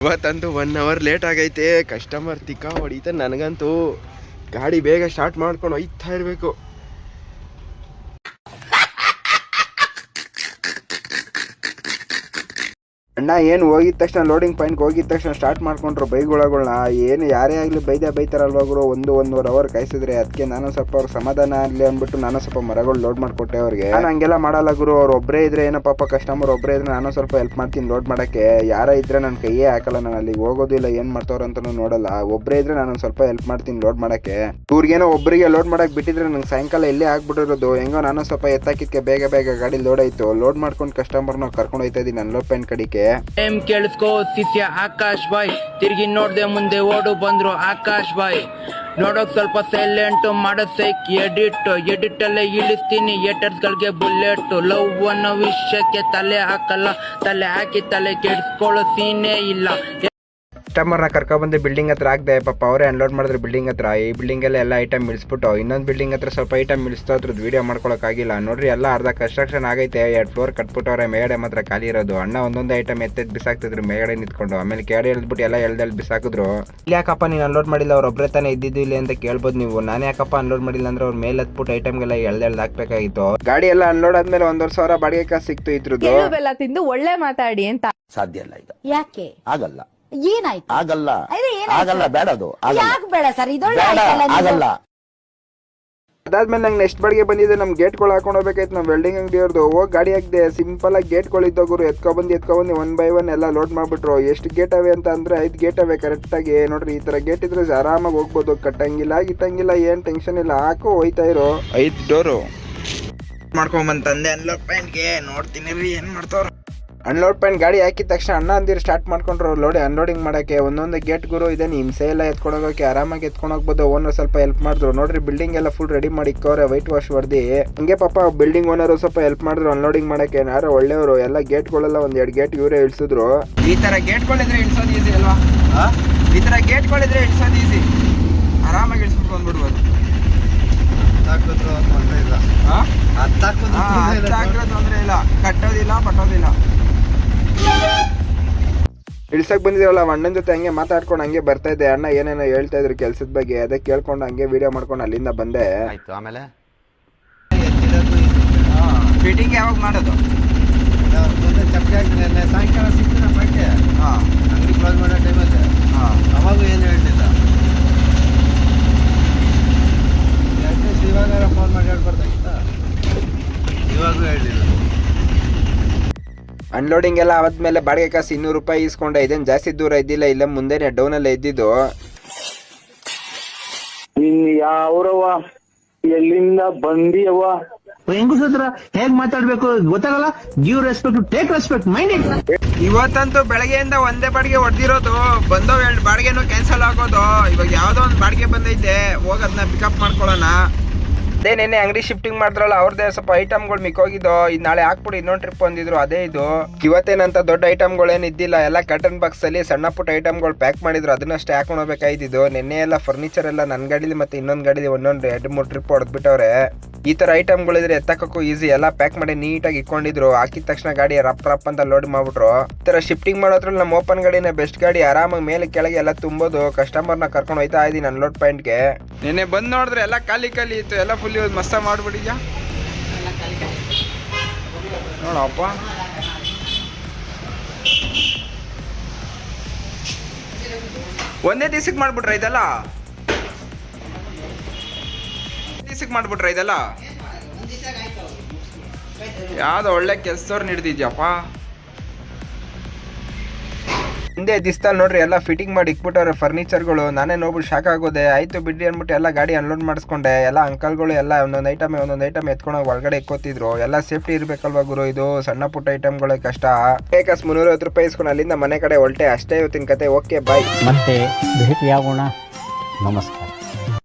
ಇವತ್ತಂತೂ 1 hour late ಆಗೈತೆ. Customer ತಿಕ್ಕ ಹೊಡಿತ. ನನಗಂತೂ ಗಾಡಿ ಬೇಗ ಸ್ಟಾರ್ಟ್ ಮಾಡ್ಕೊಂಡು ಹೋಯ್ತಾ ಇರಬೇಕು. ಅಣ್ಣ ಏನು ಹೋಗಿದ ತಕ್ಷಣ ಲೋಡಿಂಗ್ ಪಾಯಿಂಟ್ಗೆ ಹೋಗಿದ ತಕ್ಷಣ ಸ್ಟಾರ್ಟ್ ಮಾಡ್ಕೊಂಡ್ರು ಬೈಗುಳಗಳನ್ನ. ಏನು ಯಾರೇ ಆಗಲಿ ಬೈತಾರಲ್ವಾಗ್ರು. 1-1.5 ಅವರ್ ಕಾಯಿಸಿದ್ರೆ. ಅದಕ್ಕೆ ನಾನು ಸ್ವಲ್ಪ ಅವ್ರ ಸಮಾಧಾನ ಆಗಲಿ ಅಂದ್ಬಿಟ್ಟು ನಾನು ಸ್ವಲ್ಪ ಮರಗಳು ಲೋಡ್ ಮಾಡಿಕೊಟ್ಟೆ ಅವ್ರಿಗೆ. ನಾನು ಹಂಗೆಲ್ಲ ಮಾಡಲ್ಲ ಗುರು. ಅವ್ರು ಒಬ್ಬರೇ ಇದ್ರೆ ಏನೋ ಪಾಪ ಕಸ್ಟಮರ್ ಒಬ್ಬರೇ ಇದ್ರೆ ನಾನು ಸ್ವಲ್ಪ ಹೆಲ್ಪ್ ಮಾಡ್ತೀನಿ ಲೋಡ್ ಮಾಡೋಕ್ಕೆ. ಯಾರ ಇದ್ರೆ ನನ್ನ ಕೈಯೇ ಹಾಕಲ್ಲ. ನಾನು ಅಲ್ಲಿಗೆ ಹೋಗೋದಿಲ್ಲ, ಏನು ಮಾಡ್ತಾವ್ರಂತನೂ ನೋಡಲ್ಲ. ಒಬ್ಬರೇ ಇದ್ರೆ ನಾನು ಸ್ವಲ್ಪ ಹೆಲ್ಪ್ ಮಾಡ್ತೀನಿ ಲೋಡ್ ಮಾಡೋಕ್ಕೆ. ಇವ್ರಿಗೇನೋ ಒಬ್ಬರಿಗೆ ಲೋಡ್ ಮಾಡಕ್ಕೆ ಬಿಟ್ಟಿದ್ರೆ ನಂಗೆ ಸಾಯಂಕಾಲ ಇಲ್ಲೇ ಆಗ್ಬಿಟ್ಟಿರೋದು. ಹೆಂಗೋ ನಾನು ಸ್ವಲ್ಪ ಎತ್ತಾಕಿದ್ಕೆ ಬೇಗ ಗಾಡಿ ಲೋಡ್ ಆಯಿತು. ಲೋಡ್ ಮಾಡ್ಕೊಂಡು ಕಸ್ಟಮರ್ನ ಕರ್ಕೊಂಡು ಹೋಯ್ತಾ ಇದ್ದೀನಿ ನನ್ನ ಲೋಡ್ ಪಾಯಿಂಟ್ ಕಡೆಗೆ. ಕೇಳಿಸ್ಕೋ ಶಿಷ್ಯ ಆಕಾಶ್ ಬಾಯ್. ತಿರುಗಿ ನೋಡ್ದೆ ಮುಂದೆ ಓಡು ಬಂದ್ರು ಆಕಾಶ್ ಬಾಯ್. ನೋಡೋಕ್ ಸ್ವಲ್ಪ ಸೈಲೆಂಟ್ ಮಾಡಸೈಕ್ ಎಡಿಟ್ ಅಲ್ಲೇ ಇಳಿಸ್ತೀನಿ ಏಟರ್ಸ್ ಗಳಿಗೆ ಬುಲೆಟ್. ಲವ್ ಅನ್ನೋ ವಿಷಯಕ್ಕೆ ತಲೆ ಹಾಕಲ್ಲ, ತಲೆ ಹಾಕಿ ತಲೆ ಕೆಡಿಸ್ಕೊಳ್ಳೋ ಸೀನೇ ಇಲ್ಲ. ಕಸ್ಟಮರ್ನ ಕರ್ಕೊಬಂದು ಬಿಲ್ಡಿಂಗ್ ಹತ್ರ ಹಾಕ್ದೆ. ಪಾಪ ಅವರೇ ಅನ್ಲೋಡ್ ಮಾಡಿದ್ರು ಬಿಲ್ಡಿಂಗ್ ಹತ್ರ. ಈ ಬಿಲ್ಡಿಂಗಲ್ಲಿ ಎಲ್ಲ ಐಟಮ್ ಇಳಿಸ್ಬಿಟ್ಟು ಇನ್ನೊಂದು ಬಿಲ್ಡಿಂಗ್ ಹತ್ರ ಸ್ವಲ್ಪ ಐಟಮ್ ಇಳಿಸ್ತಾ ಅದ್ರದ್ದು ವೀಡಿಯೋ ಮಾಡ್ಕೊಳಕ್ಕಾಗಿಲ್ಲ. ನೋಡ್ರಿ ಎಲ್ಲ ಅರ್ಧ ಕನ್ಸ್ಟ್ರಕ್ಷನ್ ಆಗೈತೆ. 2 ಫ್ಲೋರ್ ಕಟ್ಬಿಟ್ಟವ್ರೆ. ಮೇಗಡೆ ಮಾತ್ರ ಖಾಲಿ ಇರೋದು. ಅಣ್ಣ ಒಂದೊಂದು ಐಟಮ್ ಎತ್ತೆದ್ ಬಿಸಾಕ್ತಿದ್ರು ಮೇಗಡೆ ನಿಂತ್ಕೊಂಡು. ಆಮೇಲೆ ಕೆಳಗಡೆ ಎಳ್ದ್ಬಿಟ್ಟು ಎಲ್ಲ ಎಳ್ದಲ್ಲಿ ಬಿಸಾಕಿದ್ರು. ಇಲ್ಲಿ ಯಾಕಪ್ಪ ನೀನು ಅನ್ಲೋಡ್ ಮಾಡಿಲ್ಲ, ಅವ್ರು ಒಬ್ಬರೇ ತಾನೇ ಇದ್ದಿದ್ದು ಇಲ್ಲಿ ಅಂತ ಕೇಳ್ಬೋದು ನೀವು. ನಾನು ಯಾಕಪ್ಪ ಅನ್ಲೋಡ್ ಮಾಡಿಲ್ಲ ಅಂದ್ರೆ ಅವ್ರ ಮೇಲೆ ಹತ್ಬಿಟ್ಟು ಐಟಮ್ಗೆಲ್ಲ ಎಳ್ದು ಹಾಕ್ಬೇಕಾಗಿತ್ತು. ಗಾಡಿ ಎಲ್ಲ ಅನ್ಲೋಡ್ ಆದ್ಮೇಲೆ 1,500 ಬಾಡಿಗೆ ಕಾಸು ಸಿಕ್ತು ಇದ್ರದ್ದು. ತಿಂದು ಒಳ್ಳೆ ಮಾತಾಡಿ ಅಂತ ಸಾಧ್ಯ ಇಲ್ಲ. ಈಗ ಯಾಕೆ ಆಗಲ್ಲ? ಏನಾಯ್ತು? ಆಗಲ್ಲ ಬೇಡ. ಅದು ಯಾಕೆ ಬೇಡ ಸರ್? ಇದೊಳ್ಳೆ ಆಗಲ್ಲ. ಅದಾದ್ಮೇಲೆ ನಂಗೆ ನೆಕ್ಸ್ಟ್ ಬಾಡಿಗೆ ಬಂದಿದೆ. ನಮ್ ಗೇಟ್ಗಳು ಹಾಕೊಂಡು ಹೋಗ್ಬೇಕಾಯ್ತು. ನಮ್ಮ ವೆಲ್ಡಿಂಗ್ ಅಂಗಡಿಯವ್ರದ್ದು. ಹೋಗಿ ಗಾಡಿ ಹಾಕಿದೆ. ಸಿಂಪಲ್ ಆಗಿ ಗೇಟ್ಗಳು ಇದ್ದೋಗ್ರು ಎತ್ಕೊಬಂದು 1 by 1 ಎಲ್ಲ ಲೋಡ್ ಮಾಡ್ಬಿಟ್ರು. ಎಷ್ಟು ಗೇಟ್ ಅವೆ ಅಂತ ಅಂದ್ರೆ 5 ಗೇಟ್ ಅವೆ ಕರೆಕ್ಟ್ ಆಗಿ. ನೋಡ್ರಿ ಈ ತರ ಗೇಟ್ ಇದ್ರೆ ಆರಾಮಾಗಿ ಹೋಗ್ಬೋದು. ಕಟ್ಟಂಗಿಲ್ಲ ಗಿಟ್ಟಂಗಿಲ್ಲ, ಏನ್ ಟೆನ್ಷನ್ ಇಲ್ಲ. ಹಾಕು ಹೋಯ್ತಾ ಇರೋ. 5 ಡೋರು ಮಾಡ್ಕೊಂಬಂತಂದೆ ಅನ್ಲೋಡ್ ಪಾಯಿಂಟ್ಗೆ. ನೋಡ್ತೀನಿ ರೀ ಏನ್ ಮಾಡ್ತಾವ್ರ. ಅನ್ಲೋಡ್ ಪಾಯಿಂಟ್ ಗಾಡಿ ಹಾಕಿದ ತಕ್ಷಣ ಅಣ್ಣ ಅಂದಿರು ಸ್ಟಾರ್ಟ್ ಮಾಡ್ಕೊಂಡ್ರು ಅನ್ಲೋಡಿಂಗ್ ಮಾಡೋಕ್ಕೆ. ಒಂದೊಂದು ಗೇಟ್ ಗುರು ಇದೆ. ಹಿಂಸೆ ಎಲ್ಲ ಎತ್ಕೊಂಡೋಗೋಕೆ ಆರಾಮಾಗಿ ಎತ್ಕೊಂಡೋಗ್ಬೋದು. ಓನರ್ ಸ್ವಲ್ಪ ಹೆಲ್ಪ್ ಮಾಡಿದ್ರು. ನೋಡ್ರಿ ಬಿಲ್ಡಿಂಗ್ ಎಲ್ಲ ಫುಲ್ ರೆಡಿ ಮಾಡಿ ಇಕ್ಕವ್ರೆ ವೈಟ್ ವಾಶ್ ಹೊಡೆದಿ. ಹಂಗೆ ಪಾಪ ಬಿಲ್ಡಿಂಗ್ ಓನರು ಸ್ವಲ್ಪ ಹೆಲ್ಪ್ ಮಾಡಿದ್ರು ಅನ್ಲೋಡಿಂಗ್ ಮಾಡೋಕ್ಕೆ. ಯಾರೋ ಒಳ್ಳೆಯವರು. ಎಲ್ಲ ಗೇಟ್ಗಳೆಲ್ಲ 1-2 ಗೇಟ್ ಇವರೇ ಇಳಿಸಿದ್ರು. ಈ ಥರ ಗೇಟ್ಗಳಿದ್ರೆ ಇಳಿಸೋದು ಈಸಿ ಅಲ್ವಾ? ಈ ಥರ ಗೇಟ್ಗಳಿದ್ರೆ ಇಳಿಸೋದು ಈಸಿ. ಆರಾಮಾಗಿ ಇಳಿಸ್ಬಿಟ್ಟು ಬಂದ್ಬಿಡ್ಬೋದು. ತೊಂದರೆ ಇಲ್ಲ, ಕಟ್ಟೋದಿಲ್ಲ ಪಟ್ಟೋದಿಲ್ಲ. ಇಳ್ಸಕ್ ಬಂದಿದ್ರಲ್ಲ ಅಣ್ಣನ ಜೊತೆ ಹಂಗೆ ಮಾತಾಡ್ಕೊಂಡು ಹಂಗೆ ಬರ್ತಾ ಇದ್ದೆ. ಅಣ್ಣ ಏನೇನೋ ಹೇಳ್ತಾ ಇದ್ರು ಕೆಲ್ಸದ ಬಗ್ಗೆ. ಅದಕ್ಕೆ ಕೇಳ್ಕೊಂಡು ಹಂಗೆ ವಿಡಿಯೋ ಮಾಡ್ಕೊಂಡು ಅಲ್ಲಿಂದ ಬಂದೆ. ಆಮೇಲೆ ಫಿಟ್ಟಿಂಗ್ ಯಾವಾಗ ಮಾಡೋದು? ಸಾಯಂಕಾಲ ಸಿಕ್ಕಿನ ಬಟ್ಟೆ ಅಂಗಡಿ ಕ್ಲೋಸ್ ಮಾಡೋ ಟೈಮಲ್ಲಿ ಅವಾಗೂ ಏನು ಹೇಳ್ತಿಲ್ಲ. ಇವಾಗ ಫೋನ್ ಮಾಡಿ ಹೇಳ್ಬಾರ್ದಾಗಿತ್ತ? ಇವಾಗೂ ಹೇಳಿಲ್ಲ. ಅನ್ಲೋಡಿಂಗ್ ಎಲ್ಲ ಆದ್ಮೇಲೆ ಬಾಡಿಗೆ ಕಾಸು 200 ರೂಪಾಯಿ ಇಸ್ಕೊಂಡೆ. ಇದೇನು ಜಾಸ್ತಿ ದೂರ ಇದ್ದಿಲ್ಲ, ಇಲ್ಲ ಮುಂದೆನೆ ಡೌನಲ್ಲೇ ಇದ್ದಿದ್ದು. ಯಾವ್ರವ ಎಲ್ಲಿಂದ ಬಂದಿಯವ? ಹೆಂಗಸತ್ರ ಹೇಗ್ ಮಾತಾಡ್ಬೇಕು ಗೊತ್ತಾಗಲ್ಲ. Give respect, take respect, mind it. ಇವತ್ತಂತೂ ಬೆಳಗ್ಗೆಯಿಂದ ಒಂದೇ ಬಾಡಿಗೆ ಹೊಡೆದಿರೋದು. ಬಂದೋ 2 ಬಾಡಿಗೆನೂ ಕ್ಯಾನ್ಸಲ್ ಆಗೋದು. ಇವಾಗ ಯಾವ್ದೋ ಒಂದು ಬಾಡಿಗೆ ಬಂದೈತೆ, ಹೋಗೋದನ್ನ ಪಿಕಪ್ ಮಾಡ್ಕೊಳ್ಳೋಣ. ಅದೇ ನೆನ್ನೆ ಅಂಗಡಿ ಶಿಫ್ಟಿಂಗ್ ಮಾಡಿದ್ರಲ್ಲ ಅವ್ರದ್ದೇ ಸ್ವಲ್ಪ ಐಟಮ್ಗಳು ಮಿಕ್ಕೋಗಿದ್ದು. ಇದು ನಾಳೆ ಹಾಕ್ಬಿಟ್ಟು ಇನ್ನೊಂದು ಟ್ರಿಪ್ ಬಂದಿದ್ರು, ಅದೇ ಇದು. ಇವತ್ತೇನಂತ ದೊಡ್ಡ ಐಟಮ್ಗಳೇನು ಇದ್ದಿಲ್ಲ. ಎಲ್ಲ ಕಟನ್ ಬಾಕ್ಸ್ ಅಲ್ಲಿ ಸಣ್ಣ ಪುಟ್ಟ ಐಟಮ್ಗಳು ಪ್ಯಾಕ್ ಮಾಡಿದ್ರು. ಅದನ್ನಷ್ಟೇ ಹಾಕೊಂಡು ಹೋಗ್ಬೇಕಾಯ್ತಿದ್ದು. ನಿನ್ನೆ ಎಲ್ಲ ಫರ್ನಿಚರ್ ಎಲ್ಲ ನನ್ನ ಗಾಡಿಲಿ ಮತ್ತೆ ಇನ್ನೊಂದು ಗಾಡಿಲಿ 2-3 ಟ್ರಿಪ್ ಹೊಡೆದ್ಬಿಟ್ಟವ್ರೆ. ಈ ತರ ಐಟಮ್ಗಳಿದ್ರೆ ಎತ್ತಕ್ಕೂ ಈಸಿ. ಎಲ್ಲ ಪ್ಯಾಕ್ ಮಾಡಿ ನೀಟಾಗಿ ಇಟ್ಕೊಂಡಿದ್ರು. ಹಾಕಿದ ತಕ್ಷಣ ಗಾಡಿ ರಪ್ ಅಂತ ಲೋಡ್ ಮಾಡ್ಬಿಟ್ರು. ಈ ತರ ಶಿಫ್ಟಿಂಗ್ ಮಾಡೋದ್ರಲ್ಲಿ ನಮ್ಮ ಓಪನ್ ಗಾಡಿನೇ ಬೆಸ್ಟ್ ಗಾಡಿ. ಆರಾಮಾಗಿ ಮೇಲೆ ಕೆಳಗೆ ಎಲ್ಲ ತುಂಬೋದು. ಕಸ್ಟಮರ್ನ ಕರ್ಕೊಂಡು ಹೋಯ್ತಾ ಇದ್ದೀನಿ ಅನ್ಲೋಡ್ ಪಾಯಿಂಟ್ಗೆ. ನಿನ್ನೆ ಬಂದು ನೋಡಿದ್ರೆ ಎಲ್ಲ ಖಾಲಿ ಇತ್ತು. ಎಲ್ಲ ಫುಲ್ ಮಸ್ತ ಮಾಡ್ಬಿಟ್ಟಿದ್ಯಾ ನೋಡಪ್ಪ. ಒಂದೇ ದಿವಸಕ್ಕೆ ಮಾಡ್ಬಿಟ್ರ ಇದೆಲ್ಲ? ಮಾಡ್ಬಿಟ್ರ ಇದೆಲ್ಲ? ಯಾವ್ದು ಒಳ್ಳೆ ಕೆಲ್ಸದವ್ರು ಹಿಡ್ದಿದ್ಯಪ್ಪ. ಹಿಂದೆ ದಿವಸದಲ್ಲಿ ನೋಡ್ರಿ ಎಲ್ಲ ಫಿಟ್ಟಿಂಗ್ ಮಾಡಿ ಇಕ್ಬಿಟ್ಟವ್ರೆ ಫರ್ನಿಚರ್ಗಳು. ನಾನೇ ನೋಡ್ಬಿಟ್ಟು ಶಾಕ್ ಆಗೋದೆ. ಆಯ್ತು ಬಿಡ್ರಿ ಅಂದ್ಬಿಟ್ಟು ಎಲ್ಲ ಗಾಡಿ ಅನ್ಲೋಡ್ ಮಾಡಿಸ್ಕೊಂಡೆ. ಎಲ್ಲ ಅಂಕಲ್ಗಳು ಎಲ್ಲ ಒಂದೊಂದು ಐಟಮ್ ಎತ್ಕೊಂಡೋಗಿ ಒಳಗಡೆ ಇಕ್ಕೋತಿದ್ರು. ಎಲ್ಲ ಸೇಫ್ಟಿ ಇರ್ಬೇಕಲ್ವಾ ಗುರು. ಇದು ಸಣ್ಣ ಪುಟ್ಟ ಐಟಮ್ಗಳೇ ಕಷ್ಟ. ಬೇಕಸ್ 350 ರೂಪಾಯಿ ಇಸ್ಕೊಂಡು ಅಲ್ಲಿಂದ ಮನೆ ಕಡೆ ಹೊಲ್ಟೆ. ಅಷ್ಟೇ ಇವತ್ತಿನ ಕತೆ. Okay bye. ಮತ್ತೆ ಭೇಟಿಯಾಗೋಣ. ನಮಸ್ಕಾರ.